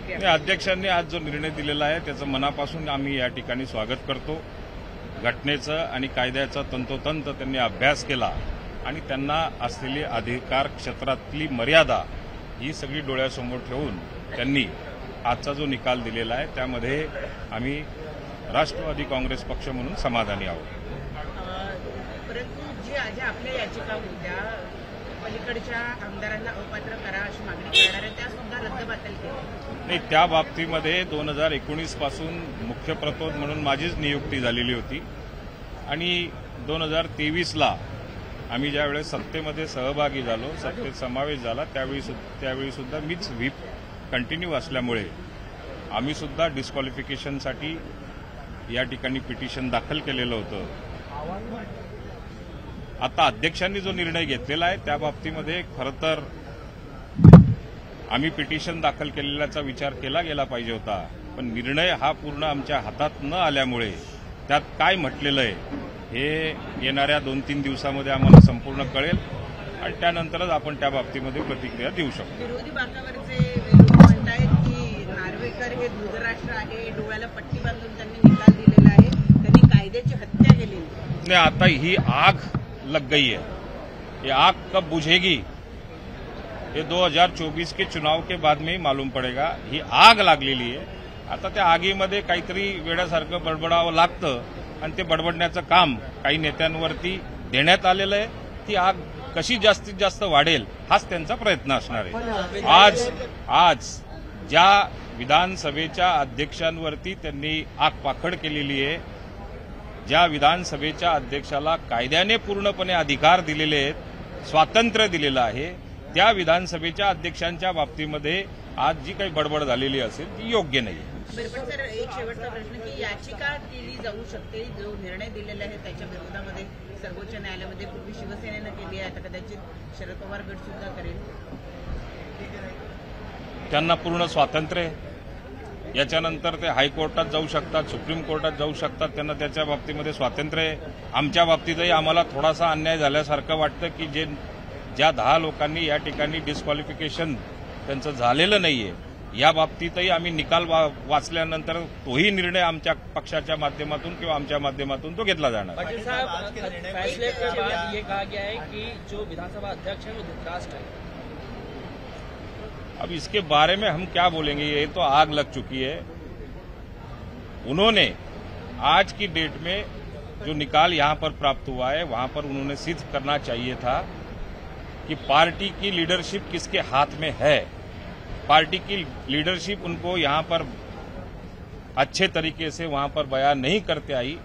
प्रतिक्रिया? अध्यक्षांनी आज जो निर्णय दिलेला आहे त्याचं मनापासून आम्ही या ठिकाणी स्वागत करतो. घटनेचं आणि कायद्याचा तंतोतंत त्यांनी अभ्यास केला आणि त्यांना असलेली अधिकार क्षेत्रातली मर्यादा ही सगळी डोळ्यासमोर ठेवून त्यांनी आजचा जो निकाल दिलेला आहे त्यामध्ये आम्ही राष्ट्रवादी काँग्रेस पक्ष म्हणून समाधानी आहोत. परंतु ज्या आपल्या याचिका होत्या पलीकडच्या आमदारांना अपात्र करा अशी मागणी करणाऱ्या त्या सुद्धा रद्दबातल केल्या. नाही, त्या बाबतीमध्ये 2019 पासून मुख्य प्रतोद म्हणून माझीच नियुक्ती झालेली होती आणि 2023ला आम्ही ज्यावेळेस सत्तेमध्ये सहभागी झालो, सत्तेत समावेश झाला, त्यावेळी सुद्धा मीच व्हीप कंटिन्यू असल्यामुळे आम्ही सुद्धा डिस्क्वालिफिकेशनसाठी या ठिकाणी पिटिशन दाखल केलेलं होतं. आता अध्यक्षांनी जो निर्णय घेतलेला आहे त्या बाबतीमध्ये खरं तर आम्ही पिटिशन दाखल केलेल्याचा विचार केला गेला पाहिजे होता, पण निर्णय हा पूर्ण आमच्या हातात न आल्यामुळे त्यात काय म्हटलेलं आहे हे येणाऱ्या 2-3 दिवसामध्ये आम्हाला संपूर्ण कळेल आणि त्यानंतरच आपण त्या बाबतीमध्ये प्रतिक्रिया देऊ शकतो. विरोधी बाकावरचे म्हणतायत की नार्वेकर हे धृतराष्ट्र आहे, डोळ्याला पट्टी बांधून त्यांनी निकाल दिलेला आहे, त्यांनी कायद्याची हत्या केलेली नाही. आता ही आग लग गई है, ये आग कब बुझेगी ये 2024 के चुनाव के बाद में ही मालूम पड़ेगा. ही आग लागलेली आहे. आता त्या आगीमध्ये काहीतरी वेड्यासारखं बडबडावं लागतं आणि ते बडबडण्याचं काम काही नेत्यांवरती देण्यात आलेलं आहे. ती आग कशी जास्तीत जास्त वाढेल हाच त्यांचा प्रयत्न असणार आहे. आज ज्या विधानसभेच्या अध्यक्षांवरती त्यांनी आगपाखड केलेली आहे, ज्या विधानसभेच्या अध्यक्षाला कायद्याने पूर्णपणे अधिकार दिलेले आहेत, स्वातंत्र्य दिलेलं आहे, त्या विधानसभेच्या अध्यक्षांच्या बाबतीमध्ये आज जी काही बडबड झालेली असेल ती योग्य नाही. पण सर, एक शेवटचा प्रश्न की याचिका केली जाऊ शकते, जो निर्णय दिलेला आहे त्याच्या विरोधामध्ये सर्वोच्च न्यायालयामध्ये पूर्वी शिवसेनेनं केली आहे, आता कदाचित शरद पवार गट सुद्धा करेल. त्यांना पूर्ण स्वातंत्र्य आहे. याच्यानंतर ते हायकोर्टात जाऊ शकतात, सुप्रीम कोर्टात जाऊ शकतात, त्यांना त्याच्या बाबतीमध्ये स्वातंत्र्य आहे. आमच्या बाबतीतही आम्हाला थोडासा अन्याय झाल्यासारखं वाटतं की ज्या 10 लोकांनी या ठिकाणी डिस्क्वालिफिकेशन त्यांचं झालेलं नाहीये, या बाबतीतही आम्ही निकाल वाचल्यानंतर तोही निर्णय आमच्या पक्षाच्या माध्यमातून किंवा आमच्या माध्यमातून तो घेतला जाणार. पाटिल साहब, फैसले के बाद ये कहा गया है कि जो विधानसभा अध्यक्ष है वो धृतराष्ट्र है. अब इसके बारे में हम क्या बोलेंगे, ये तो आग लग चुकी है. उन्होंने आज की डेट में जो निकाल यहां पर प्राप्त हुआ है वहां पर उन्होंने सिद्ध करना चाहिए था कि पार्टी की लीडरशिप किसके हाथ में है. पार्टी की लीडरशिप उनको यहां पर अच्छे तरीके से वहां पर बयान नहीं करते आई.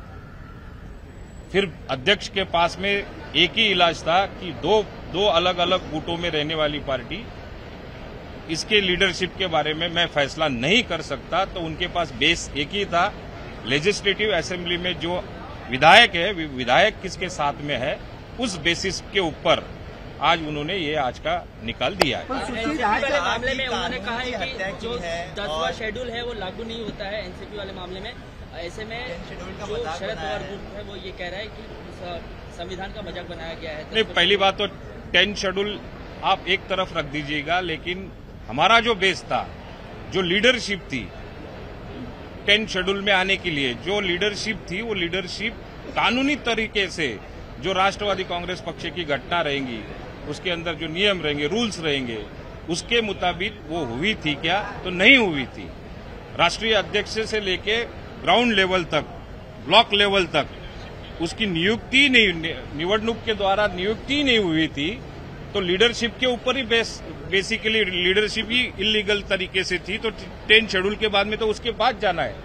फिर अध्यक्ष के पास में एक ही इलाज था कि दो अलग अलग गुटों में रहने वाली पार्टी, इसके लीडरशिप के बारे में मैं फैसला नहीं कर सकता. तो उनके पास बेस एक ही था, लेजिस्लेटिव असेंबली में जो विधायक है, विधायक किसके साथ में है, उस बेसिस के ऊपर आज उन्होंने ये आज का निकाल दिया है. वाले मामले में उन्होंने कहा है कि जो 10वां शेड्यूल है वो लागू नहीं होता है एनसीपी वाले मामले में. ऐसे में जो शरद पवार ग्रुप है वो ये कह रहा है कि संविधान का मजाक बनाया गया है. नहीं, पहली बात तो 10 शेड्यूल आप एक तरफ रख दीजिएगा, लेकिन हमारा जो बेस था, जो लीडरशिप थी 10 शेड्यूल में आने के लिए, जो लीडरशिप थी वो लीडरशिप कानूनी तरीके से जो राष्ट्रवादी कांग्रेस पक्ष की घटना रहेंगी, उसके अंदर जो नियम रहेंगे, रूल्स रहेंगे, उसके मुताबिक वो हुई थी क्या, तो नहीं हुई थी. राष्ट्रीय अध्यक्ष से लेके ग्राउंड लेवल तक, ब्लॉक लेवल तक उसकी नियुक्ति नहीं, निवडणूक के द्वारा नियुक्ति नहीं हुई थी. तो लीडरशिप के ऊपर ही बेसिकली लीडरशिप ही इलीगल तरीके से थी. तो 10 शेड्यूल के बाद में तो उसके बाद जाना है.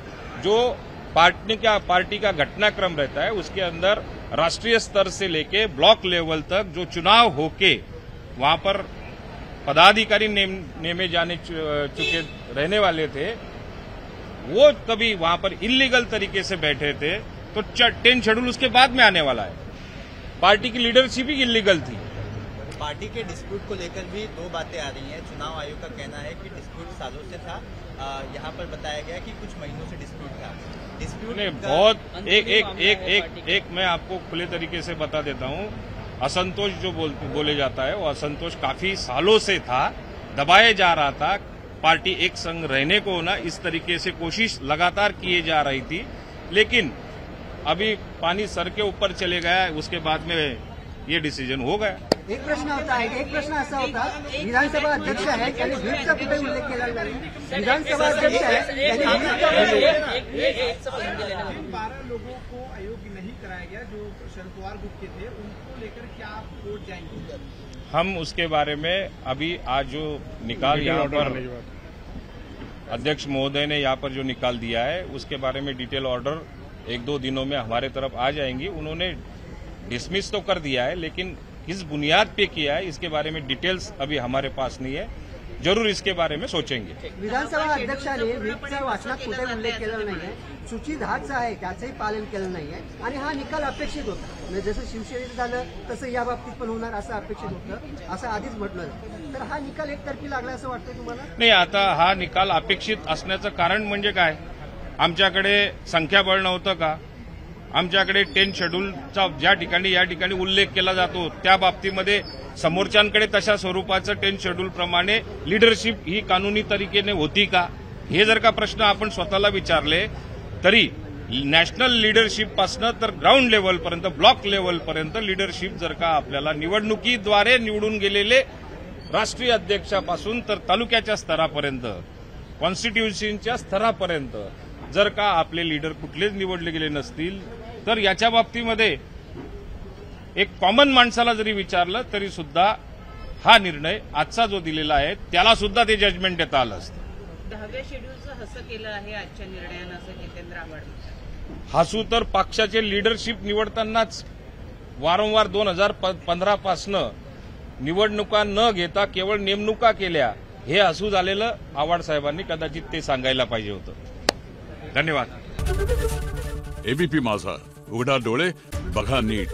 जो पार्टी का घटनाक्रम रहता है उसके अंदर राष्ट्रीय स्तर से लेके ब्लॉक लेवल तक जो चुनाव होके वहां पर पदाधिकारी नेमे जाने चुके रहने वाले थे, वो कभी वहां पर इलीगल तरीके से बैठे थे. तो 10 शेड्यूल उसके बाद में आने वाला है. पार्टी की लीडरशिप ही इलीगल थी. पार्टी के डिस्प्यूट को लेकर भी 2 बातें आ रही हैं. चुनाव आयोग का कहना है कि डिस्प्यूट सालों से था, यहाँ पर बताया गया कि कुछ महीनों से डिस्प्यूट था. डिस्प्यूट नहीं, बहुत एक मैं आपको खुले तरीके से बता देता हूँ. असंतोष जो बोले जाता है वो असंतोष काफी सालों से था, दबाया जा रहा था. पार्टी एक संग रहने को ना इस तरीके से कोशिश लगातार किए जा रही थी, लेकिन अभी पानी सर के ऊपर चले गया, उसके बाद में ये डिसीजन हो गया। एक प्रश्न असा होता विधानसभा अध्यक्ष आहे त्यांनी व्हीपचा कुठे उल्लेख केला नाही। विधानसभा अध्यक्ष आहे त्यांनी व्हीपचा उल्लेख 12 लोगों को अयोग्य नहीं कराया गया जो शरद पवार ग्रुप के थे, उनको लेकर क्या आप कोर्ट जाएंगे? हम उसके बारे में अभी आज जो निकाल यहाँ पर अध्यक्ष महोदय ने यहाँ पर जो निकाल दिया है उसके बारे में डिटेल ऑर्डर 1-2 दिनों में हमारे तरफ आ जाएंगी। उन्होंने डिसमिस तो कर दिया है, लेकिन किस बुनियाद पे किया है इसके बारे में डिटेल्स अभी हमारे पास नहीं है, जरूर इसके बारे में सोचेंगे। विधानसभा अध्यक्षाने व्हीपचा वाचनात कुठे उल्लेख केलेला नाहीये, सूची 10चं आहे त्याचंही पालन केलं नाहीये आणि हा निकाल अपेक्षित होता। म्हणजे जसं शिवसेनेत झालं तसं या बाबतीत पण होणार असं अपेक्षित होतं, असं आधीच म्हटलं। तर हा निकाल एकतर्फी लागला असं वाटतंय तुम्हाला? नाही, आता हा निकाल अपेक्षित असण्याचं कारण म्हणजे काय, आमच्याकडे संख्याबळ नव्हतं का? आमच्याकडे 10 शेड्यूलचा ज्या ठिकाणी या ठिकाणी उल्लेख केला जातो त्या बाबतीमध्ये समोरच्यांकडे तशा स्वरूपाचं 10 शेड्यूल प्रमाणे लीडरशिप ही कानूनी तरीकेने होती का, हे जर का प्रश्न आपण स्वतःला विचारले तरी नॅशनल लीडरशिप पासनं तर ग्राउंड लेवलपर्यंत, ब्लॉक लेवलपर्यंत लीडरशिप जर का आपल्याला निवडणुकीद्वारे निवडून गेलेले राष्ट्रीय अध्यक्षापासून तर तालुक्याच्या स्तरापर्यंत, कॉन्स्टिट्युशनच्या स्तरापर्यंत जर का आपले लीडर कुठलेच निवडले गेले नसतील तर याच्या बाबतीमध्ये एक कॉमन माणसाला जरी विचारलं तरी सुद्धा हा निर्णय आजचा जो दिलेला आहे त्याला सुद्धा ते जजमेंट देता आलं असतं। 10व्या शेड्यूलचं हसं केलं आहे आजच्या निर्णयानं, असं जितेंद्र आव्हाड म्हणतात। हसू तर पक्षाचे लीडरशिप निवडतानाच वारंवार 2015 पासनं निवडणुका न घेता केवळ नेमणुका केल्या, हे हसू झालेलं आव्हाड साहेबांनी कदाचित ते सांगायला पाहिजे होतं। धन्यवाद। एबीपी माझा, उघडा डोळे बघा नीट।